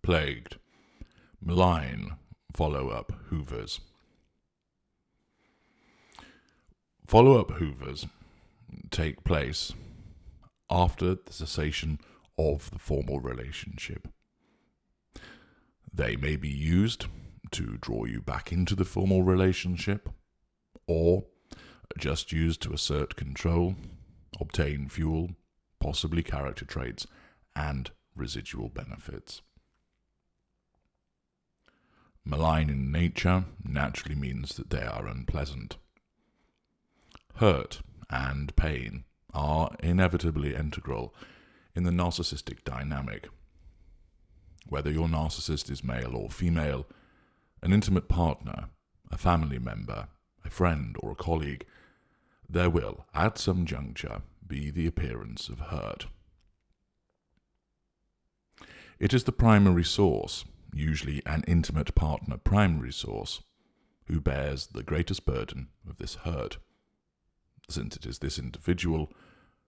plagued. Malign follow-up hoovers. Follow-up hoovers take place after the cessation of the formal relationship. They may be used to draw you back into the formal relationship, or just used to assert control, obtain fuel, possibly character traits, and residual benefits. Malign in nature naturally means that they are unpleasant. Hurt and pain are inevitably integral in the narcissistic dynamic. Whether your narcissist is male or female, an intimate partner, a family member, a friend, or a colleague, there will, at some juncture, be the appearance of hurt. It is the primary source, usually an intimate partner primary source, who bears the greatest burden of this hurt, since it is this individual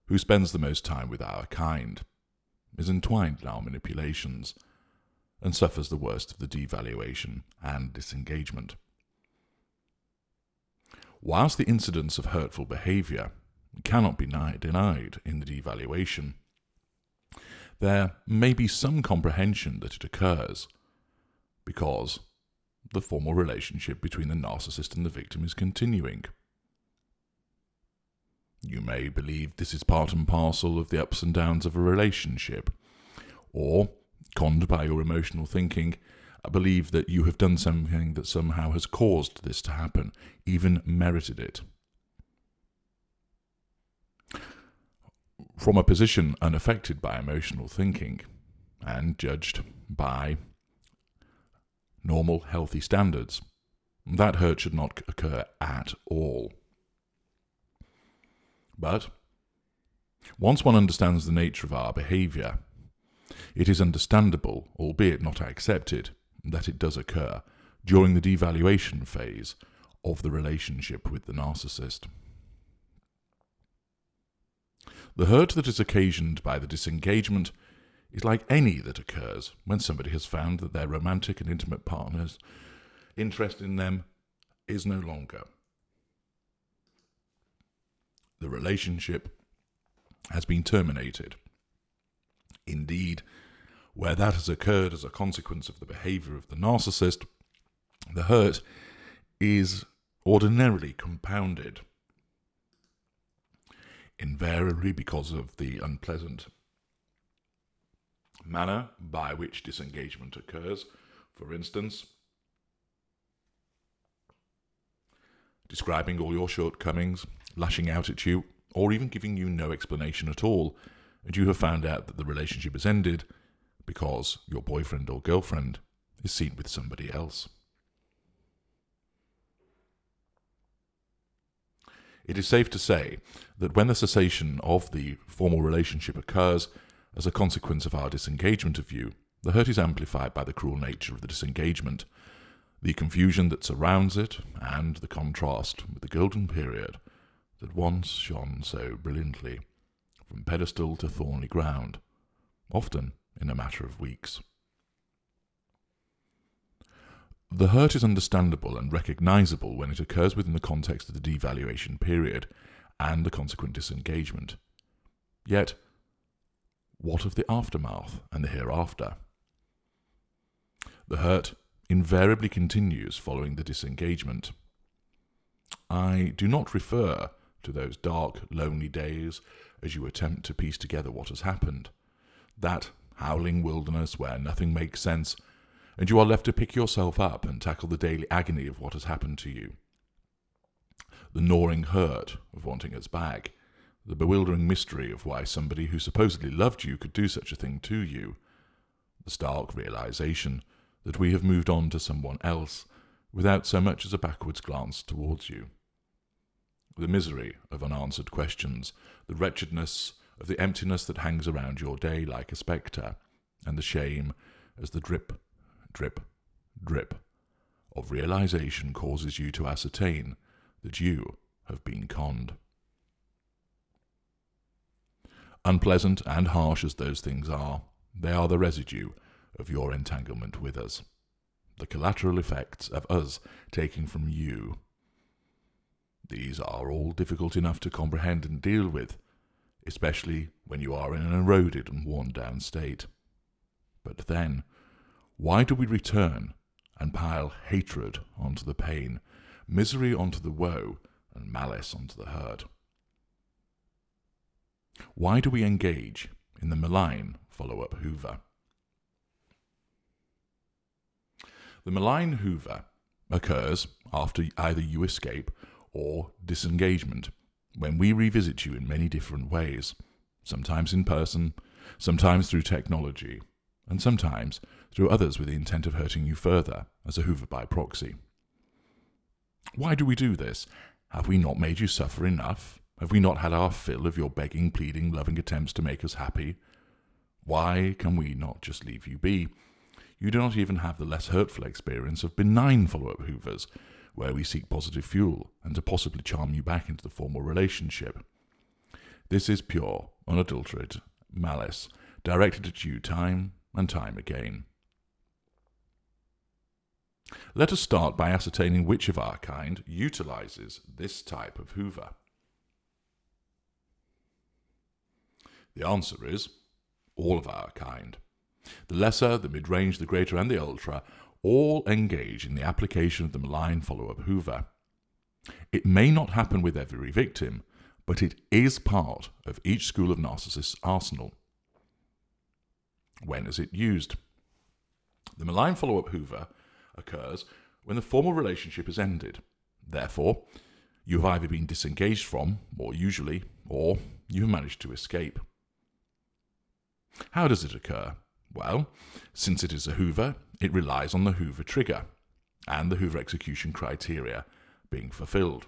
who spends the most time with our kind, is entwined in our manipulations, and suffers the worst of the devaluation and disengagement. Whilst the incidence of hurtful behaviour cannot be denied in the devaluation, there may be some comprehension that it occurs because the formal relationship between the narcissist and the victim is continuing. You may believe this is part and parcel of the ups and downs of a relationship, or, conned by your emotional thinking, believe that you have done something that somehow has caused this to happen, even merited it. From a position unaffected by emotional thinking, and judged by normal, healthy standards, that hurt should not occur at all. But once one understands the nature of our behaviour, it is understandable, albeit not accepted, that it does occur during the devaluation phase of the relationship with the narcissist. The hurt that is occasioned by the disengagement is like any that occurs when somebody has found that their romantic and intimate partner's interest in them is no longer. The relationship has been terminated. Indeed, where that has occurred as a consequence of the behaviour of the narcissist, the hurt is ordinarily compounded, invariably because of the unpleasant manner by which disengagement occurs. For instance, describing all your shortcomings, lashing out at you, or even giving you no explanation at all, and you have found out that the relationship has ended because your boyfriend or girlfriend is seen with somebody else. It is safe to say that when the cessation of the formal relationship occurs as a consequence of our disengagement of you, the hurt is amplified by the cruel nature of the disengagement, the confusion that surrounds it, and the contrast with the golden period that once shone so brilliantly from pedestal to thorny ground, often in a matter of weeks. The hurt is understandable and recognisable when it occurs within the context of the devaluation period and the consequent disengagement. Yet, what of the aftermath and the hereafter? The hurt invariably continues following the disengagement. I do not refer to those dark, lonely days as you attempt to piece together what has happened, that howling wilderness where nothing makes sense, and you are left to pick yourself up and tackle the daily agony of what has happened to you. The gnawing hurt of wanting us back, the bewildering mystery of why somebody who supposedly loved you could do such a thing to you, the stark realization that we have moved on to someone else without so much as a backwards glance towards you. The misery of unanswered questions, the wretchedness of the emptiness that hangs around your day like a spectre, and the shame as the drip, drip, drip of realization causes you to ascertain that you have been conned. Unpleasant and harsh as those things are, they are the residue of your entanglement with us, the collateral effects of us taking from you. These are all difficult enough to comprehend and deal with, especially when you are in an eroded and worn-down state. But then, why do we return and pile hatred onto the pain, misery onto the woe, and malice onto the hurt? Why do we engage in the malign follow-up hoover? The malign hoover occurs after either you escape or disengagement, when we revisit you in many different ways, sometimes in person, sometimes through technology, and sometimes through others with the intent of hurting you further, as a hoover by proxy. Why do we do this? Have we not made you suffer enough? Have we not had our fill of your begging, pleading, loving attempts to make us happy? Why can we not just leave you be? You do not even have the less hurtful experience of benign follow-up hoovers, where we seek positive fuel and to possibly charm you back into the formal relationship. This is pure, unadulterated malice, directed at you time and time again. Let us start by ascertaining which of our kind utilizes this type of hoover. The answer is all of our kind. The lesser, the mid-range, the greater, and the ultra all engage in the application of the malign follow-up hoover. It may not happen with every victim, but it is part of each school of narcissists' arsenal. When is it used? The malign follow-up hoover occurs when the formal relationship has ended. Therefore, you have either been disengaged from, more usually, or you have managed to escape. How does it occur? Well, since it is a hoover, it relies on the hoover trigger and the hoover execution criteria being fulfilled.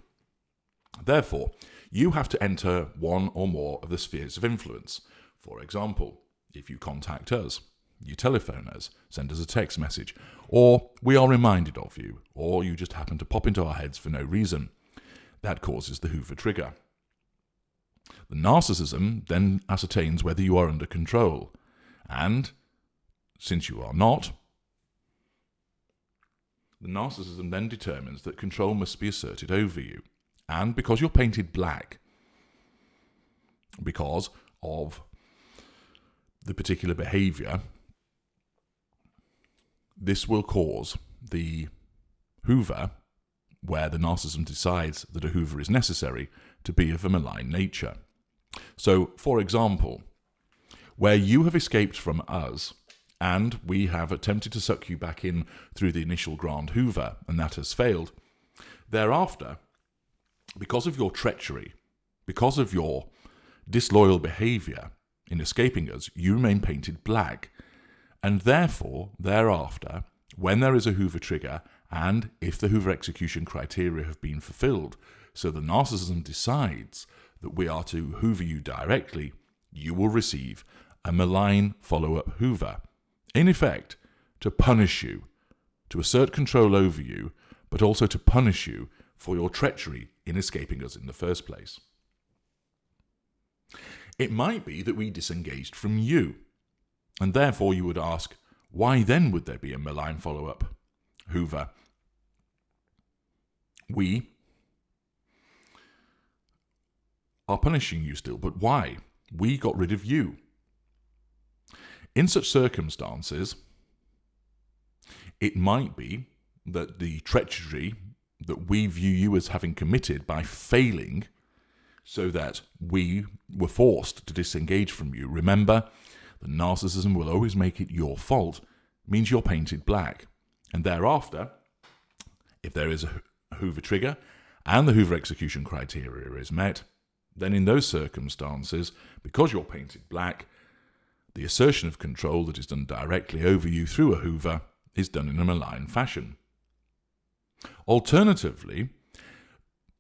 Therefore, you have to enter one or more of the spheres of influence. For example, if you contact us, you telephone us, send us a text message, or we are reminded of you, or you just happen to pop into our heads for no reason. That causes the hoover trigger. The narcissism then ascertains whether you are under control, and since you are not, the narcissism then determines that control must be asserted over you. And because you're painted black, because of the particular behavior, this will cause the hoover, where the narcissism decides that a hoover is necessary, to be of a malign nature. So, for example, where you have escaped from us, and we have attempted to suck you back in through the initial grand hoover, and that has failed, thereafter, because of your treachery, because of your disloyal behaviour in escaping us, you remain painted black. And therefore, thereafter, when there is a hoover trigger, and if the hoover execution criteria have been fulfilled, so the narcissism decides that we are to hoover you directly, you will receive a malign follow-up hoover. In effect, to punish you, to assert control over you, but also to punish you for your treachery in escaping us in the first place. It might be that we disengaged from you, and therefore you would ask, why then would there be a malign follow-up hoover? We are punishing you still, but why? We got rid of you. In such circumstances, it might be that the treachery that we view you as having committed by failing, so that we were forced to disengage from you. Remember, the narcissism will always make it your fault, means you're painted black. And thereafter, if there is a hoover trigger and the hoover execution criteria is met, then in those circumstances, because you're painted black, the assertion of control that is done directly over you through a hoover is done in a malign fashion. Alternatively,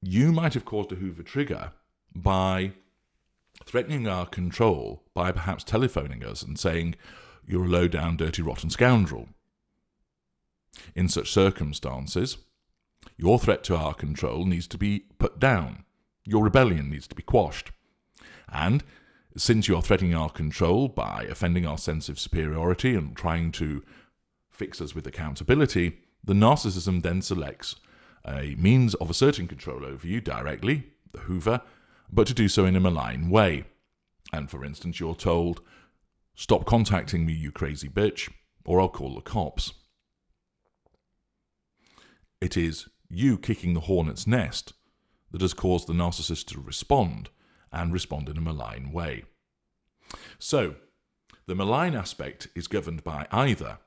you might have caused a hoover trigger by threatening our control by perhaps telephoning us and saying, you're a low-down, dirty, rotten scoundrel. In such circumstances, your threat to our control needs to be put down. Your rebellion needs to be quashed. And Since you are threatening our control by offending our sense of superiority and trying to fix us with accountability, the narcissism then selects a means of asserting control over you directly, the hoover, but to do so in a malign way. And for instance, you're told, "Stop contacting me, you crazy bitch, or I'll call the cops." It is you kicking the hornet's nest that has caused the narcissist to respond, and respond in a malign way. So, the malign aspect is governed by either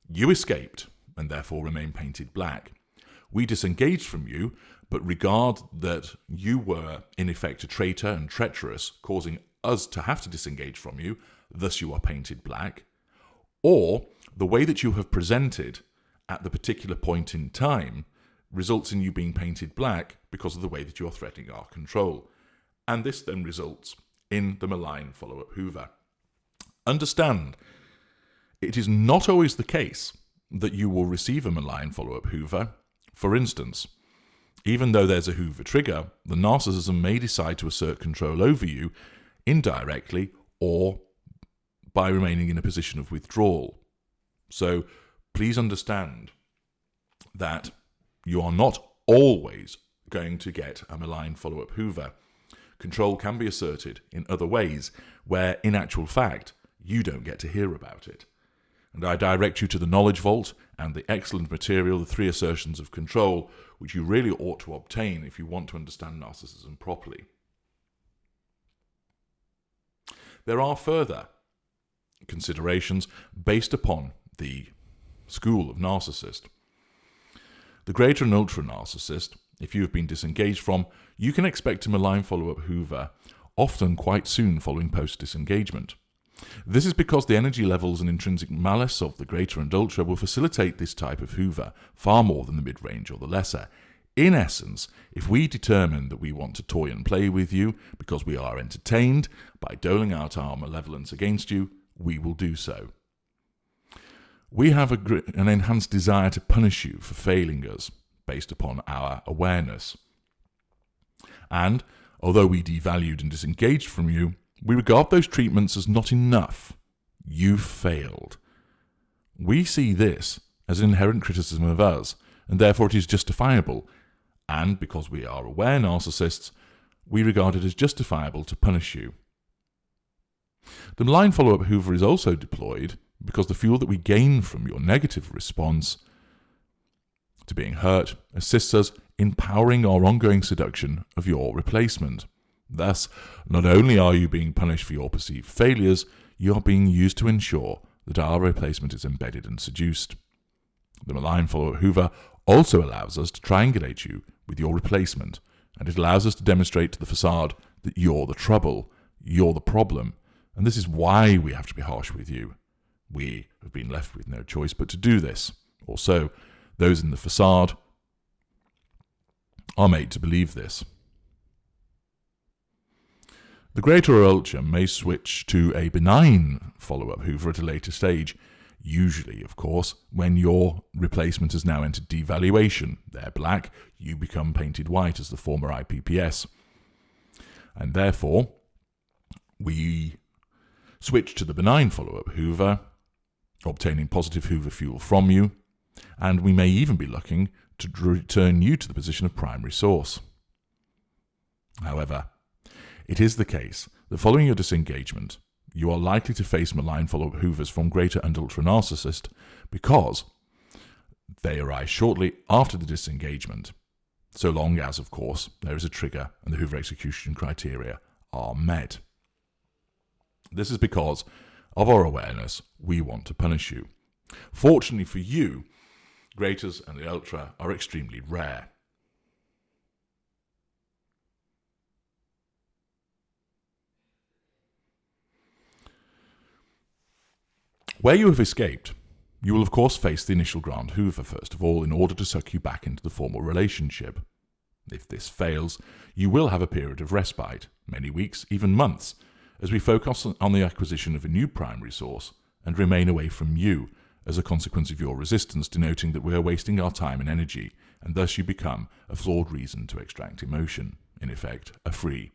you escaped and therefore remain painted black, we disengaged from you but regard that you were in effect a traitor and treacherous, causing us to have to disengage from you, thus you are painted black, or the way that you have presented at the particular point in time results in you being painted black because of the way that you are threatening our control. And this then results in the malign follow-up hoover. Understand, it is not always the case that you will receive a malign follow-up hoover. For instance, even though there's a hoover trigger, the narcissism may decide to assert control over you indirectly or by remaining in a position of withdrawal. So please understand that you are not always going to get a malign follow-up hoover. Control can be asserted in other ways where, in actual fact, you don't get to hear about it. And I direct you to the Knowledge Vault and the excellent material, The 3 Assertions of Control, which you really ought to obtain if you want to understand narcissism properly. There are further considerations based upon the school of narcissist. The greater and ultra narcissist, if you have been disengaged from, you can expect a malign follow-up hoover, often quite soon following post-disengagement. This is because the energy levels and intrinsic malice of the greater and ultra will facilitate this type of hoover far more than the mid-range or the lesser. In essence, if we determine that we want to toy and play with you because we are entertained by doling out our malevolence against you, we will do so. We have an enhanced desire to punish you for failing us based upon our awareness. And, although we devalued and disengaged from you, we regard those treatments as not enough. You failed. We see this as an inherent criticism of us, and therefore it is justifiable. And because we are aware narcissists, we regard it as justifiable to punish you. The malign follow-up hoover is also deployed because the fuel that we gain from your negative response to being hurt assists us in powering our ongoing seduction of your replacement. Thus, not only are you being punished for your perceived failures, you are being used to ensure that our replacement is embedded and seduced. The malign follow-up hoover also allows us to triangulate you with your replacement, and it allows us to demonstrate to the facade that you're the trouble, you're the problem, and this is why we have to be harsh with you. We have been left with no choice but to do this. Or so those in the facade are made to believe this. The greater or ultra may switch to a benign follow-up hoover at a later stage, usually, of course, when your replacement has now entered devaluation. They're black, you become painted white as the former IPPS. And therefore, we switch to the benign follow-up hoover, obtaining positive hoover fuel from you, and we may even be looking to return you to the position of primary source. However, it is the case that following your disengagement, you are likely to face malign follow-up hoovers from greater and ultra narcissist because they arise shortly after the disengagement, so long as, of course, there is a trigger and the hoover execution criteria are met. This is because of our awareness, we want to punish you. Fortunately for you, greaters and the ultra are extremely rare. Where you have escaped, you will of course face the initial Grand Hoover first of all in order to suck you back into the formal relationship. If this fails, you will have a period of respite, many weeks, even months, as we focus on the acquisition of a new primary source and remain away from you as a consequence of your resistance, denoting that we are wasting our time and energy, and thus you become a flawed reason to extract emotion, in effect, a free.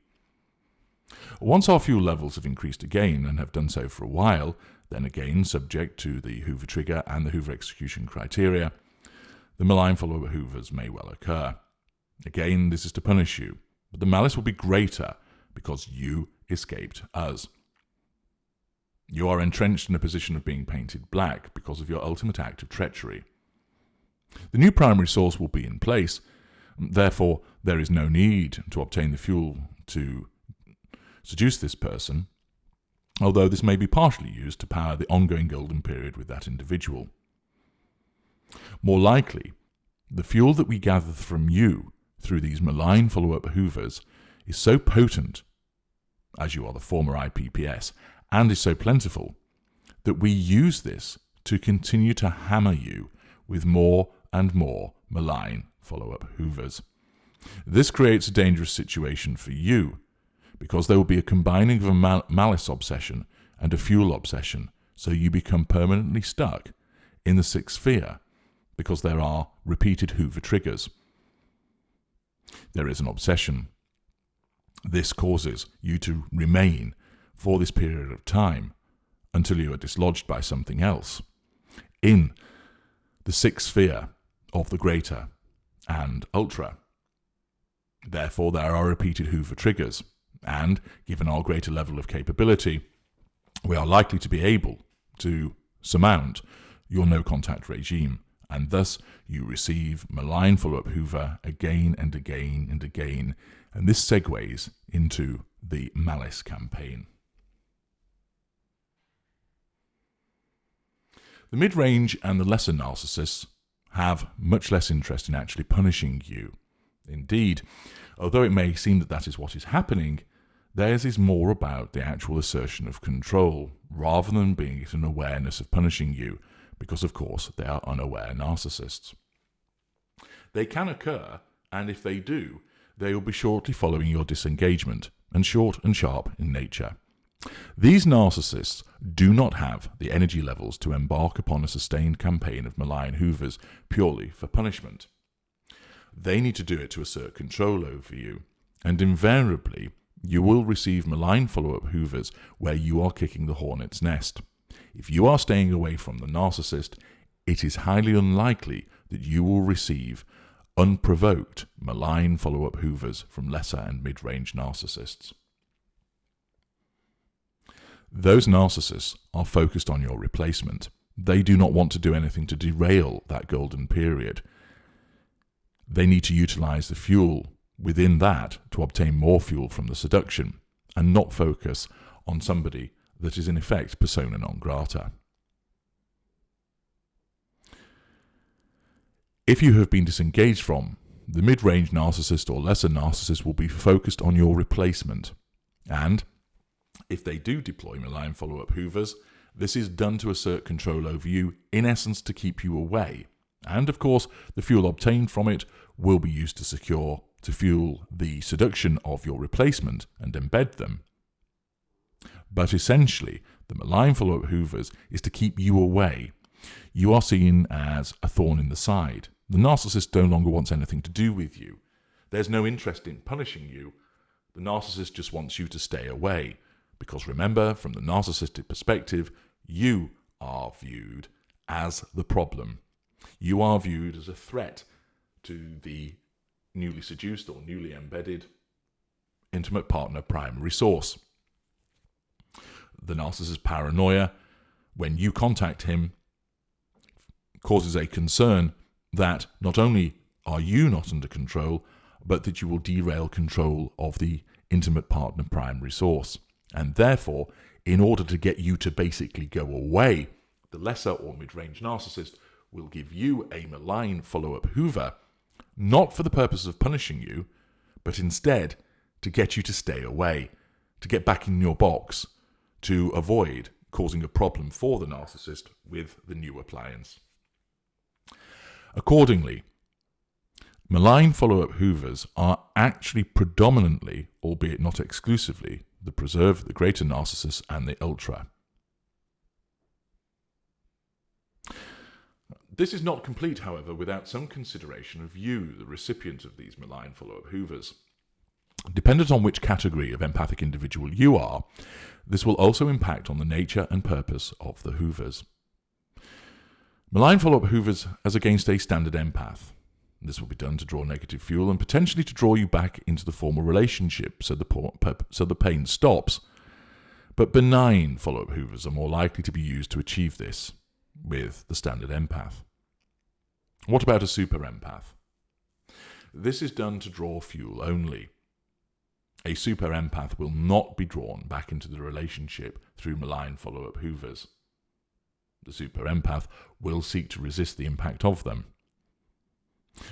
Once our fuel levels have increased again and have done so for a while, then again subject to the Hoover trigger and the Hoover execution criteria, the malign follow-up hoovers may well occur. Again, this is to punish you, but the malice will be greater because you escaped us. You are entrenched in a position of being painted black because of your ultimate act of treachery. The new primary source will be in place, therefore there is no need to obtain the fuel to seduce this person, although this may be partially used to power the ongoing golden period with that individual. More likely, the fuel that we gather from you through these malign follow-up hoovers is so potent, as you are the former IPPS, and is so plentiful, that we use this to continue to hammer you with more and more malign follow-up hoovers. This creates a dangerous situation for you, because there will be a combining of a malice obsession and a fuel obsession, so you become permanently stuck in the sixth sphere, because there are repeated Hoover triggers. There is an obsession. This causes you to remain for this period of time until you are dislodged by something else in the sixth sphere of the greater and ultra. Therefore, there are repeated Hoover triggers, and given our greater level of capability, we are likely to be able to surmount your no-contact regime, and thus you receive malign follow-up Hoover again and again and again, and this segues into the malice campaign. The mid-range and the lesser narcissists have much less interest in actually punishing you. Indeed, although it may seem that that is what is happening, theirs is more about the actual assertion of control, rather than being an awareness of punishing you, because of course they are unaware narcissists. They can occur, and if they do, they will be shortly following your disengagement, and short and sharp in nature. These narcissists do not have the energy levels to embark upon a sustained campaign of malign hoovers purely for punishment. They need to do it to assert control over you, and invariably you will receive malign follow-up hoovers where you are kicking the hornet's nest. If you are staying away from the narcissist, it is highly unlikely that you will receive unprovoked malign follow-up hoovers from lesser and mid-range narcissists. Those narcissists are focused on your replacement. They do not want to do anything to derail that golden period. They need to utilize the fuel within that to obtain more fuel from the seduction, and not focus on somebody that is in effect persona non grata. If you have been disengaged from, the mid-range narcissist or lesser narcissist will be focused on your replacement, and if they do deploy malign follow-up hoovers, this is done to assert control over you, in essence to keep you away. And of course, the fuel obtained from it will be used to fuel the seduction of your replacement and embed them. But essentially, the malign follow-up hoovers is to keep you away. You are seen as a thorn in the side. The narcissist no longer wants anything to do with you. There's no interest in punishing you. The narcissist just wants you to stay away. Because remember, from the narcissistic perspective, you are viewed as the problem. You are viewed as a threat to the newly seduced or newly embedded intimate partner primary source. The narcissist's paranoia, when you contact him, causes a concern that not only are you not under control, but that you will derail control of the intimate partner primary source. And therefore, in order to get you to basically go away, the lesser or mid-range narcissist will give you a malign follow-up hoover, not for the purpose of punishing you, but instead to get you to stay away, to get back in your box, to avoid causing a problem for the narcissist with the new appliance. Accordingly, malign follow-up hoovers are actually predominantly, albeit not exclusively, the preserve, the greater narcissist, and the ultra. This is not complete, however, without some consideration of you, the recipient of these malign follow-up hoovers. Dependent on which category of empathic individual you are, this will also impact on the nature and purpose of the Hoovers. Malign follow-up Hoovers as against a standard empath. This will be done to draw negative fuel and potentially to draw you back into the formal relationship so the pain stops. But benign follow-up Hoovers are more likely to be used to achieve this with the standard empath. What about a super empath? This is done to draw fuel only. A super empath will not be drawn back into the relationship through malign follow-up Hoovers. The super empath will seek to resist the impact of them.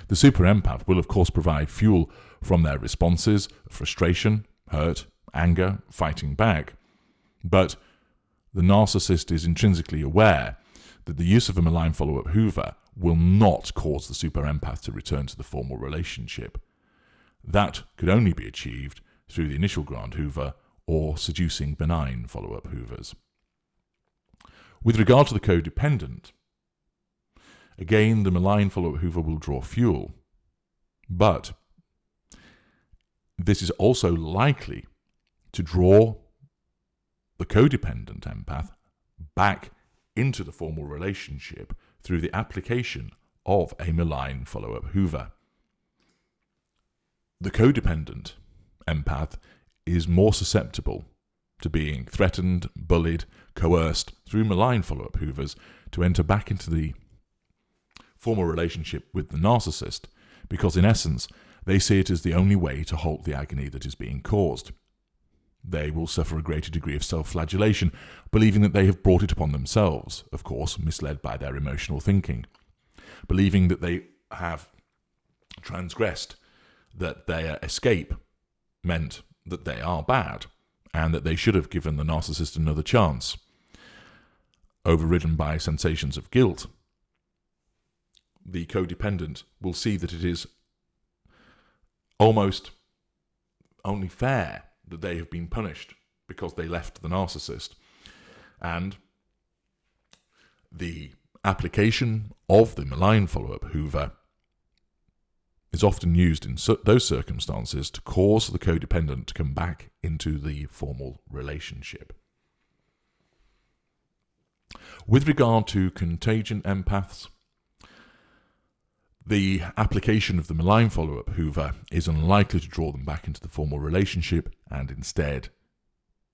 The super empath will of course provide fuel from their responses, frustration, hurt, anger, fighting back. But the narcissist is intrinsically aware that the use of a malign follow-up Hoover will not cause the super empath to return to the formal relationship. That could only be achieved through the initial Grand Hoover or seducing benign follow-up Hoovers. With regard to the codependent, again the malign follow-up Hoover will draw fuel, but this is also likely to draw the codependent empath back into the formal relationship through the application of a malign follow-up Hoover. The codependent empath is more susceptible to being threatened, bullied, coerced through malign follow-up Hoovers to enter back into the formal relationship with the narcissist, because in essence they see it as the only way to halt the agony that is being caused. They will suffer a greater degree of self-flagellation, believing that they have brought it upon themselves, of course misled by their emotional thinking, believing that they have transgressed, that their escape meant that they are bad, and that they should have given the narcissist another chance. Overridden by sensations of guilt, the codependent will see that it is almost only fair that they have been punished because they left the narcissist. And the application of the malign follow-up Hoover is often used in those circumstances to cause the codependent to come back into the formal relationship. With regard to contagion empaths, the application of the malign follow-up Hoover is unlikely to draw them back into the formal relationship and instead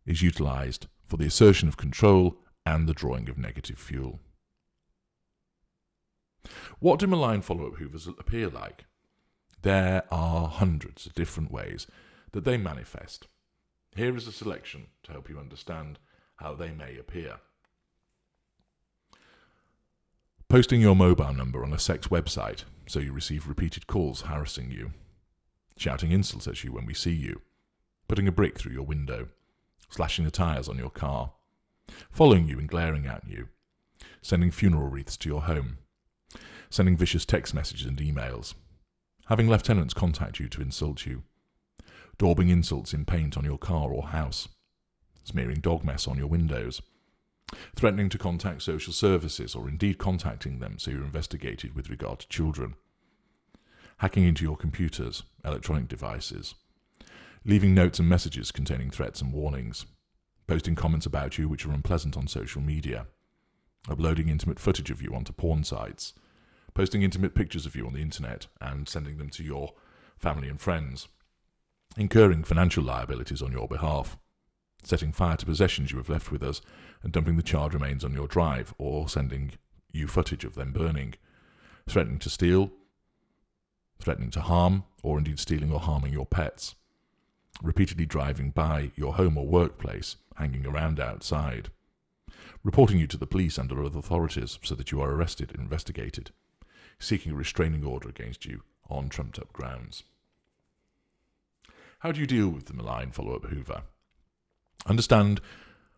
is utilised for the assertion of control and the drawing of negative fuel. What do malign follow-up Hoovers appear like? There are hundreds of different ways that they manifest. Here is a selection to help you understand how they may appear. Posting your mobile number on a sex website so you receive repeated calls harassing you. Shouting insults at you when we see you. Putting a brick through your window. Slashing the tyres on your car. Following you and glaring at you. Sending funeral wreaths to your home. Sending vicious text messages and emails. Having lieutenants contact you to insult you. Daubing insults in paint on your car or house. Smearing dog mess on your windows. Threatening to contact social services or indeed contacting them so you're investigated with regard to children. Hacking into your computers, electronic devices. Leaving notes and messages containing threats and warnings. Posting comments about you which are unpleasant on social media. Uploading intimate footage of you onto porn sites. Posting intimate pictures of you on the internet and sending them to your family and friends. Incurring financial liabilities on your behalf. Setting fire to possessions you have left with us and dumping the charred remains on your drive or sending you footage of them burning. Threatening to steal, threatening to harm, or indeed stealing or harming your pets. Repeatedly driving by your home or workplace, hanging around outside. Reporting you to the police and other authorities so that you are arrested and investigated. Seeking a restraining order against you on trumped-up grounds. How do you deal with the malign follow-up Hoover? Understand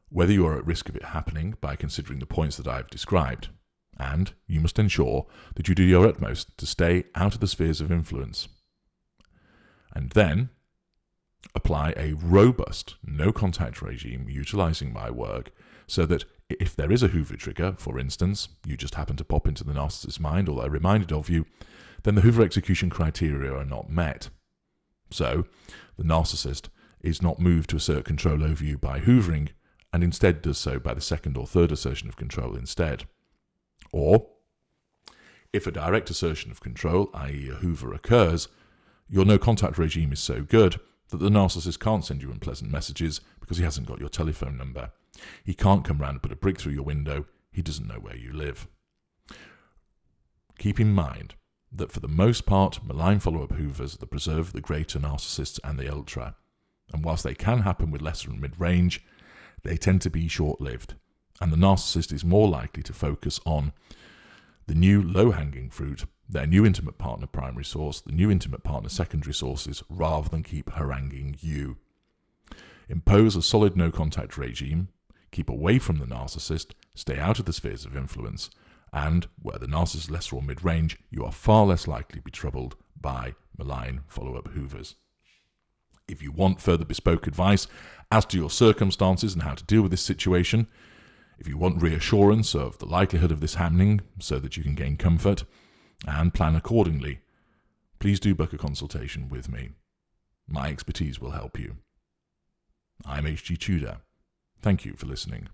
whether you are at risk of it happening by considering the points that I have described, and you must ensure that you do your utmost to stay out of the spheres of influence. And then apply a robust no-contact regime utilising my work so that if there is a Hoover trigger, for instance, you just happen to pop into the narcissist's mind or they're reminded of you, then the Hoover execution criteria are not met. So, the narcissist is not moved to assert control over you by hoovering, and instead does so by the second or third assertion of control instead. Or, if a direct assertion of control, i.e. a hoover, occurs, your no-contact regime is so good that the narcissist can't send you unpleasant messages because he hasn't got your telephone number. He can't come round and put a brick through your window. He doesn't know where you live. Keep in mind that for the most part, malign follow-up hoovers that preserve the greater narcissists and the ultra. And whilst they can happen with lesser and mid-range, they tend to be short-lived, and the narcissist is more likely to focus on the new low-hanging fruit, their new intimate partner primary source, the new intimate partner secondary sources, rather than keep haranguing you. Impose a solid no-contact regime, keep away from the narcissist, stay out of the spheres of influence, and, where the narcissist is lesser or mid-range, you are far less likely to be troubled by malign follow-up hoovers. If you want further bespoke advice as to your circumstances and how to deal with this situation, if you want reassurance of the likelihood of this happening so that you can gain comfort and plan accordingly, please do book a consultation with me. My expertise will help you. I'm H.G. Tudor. Thank you for listening.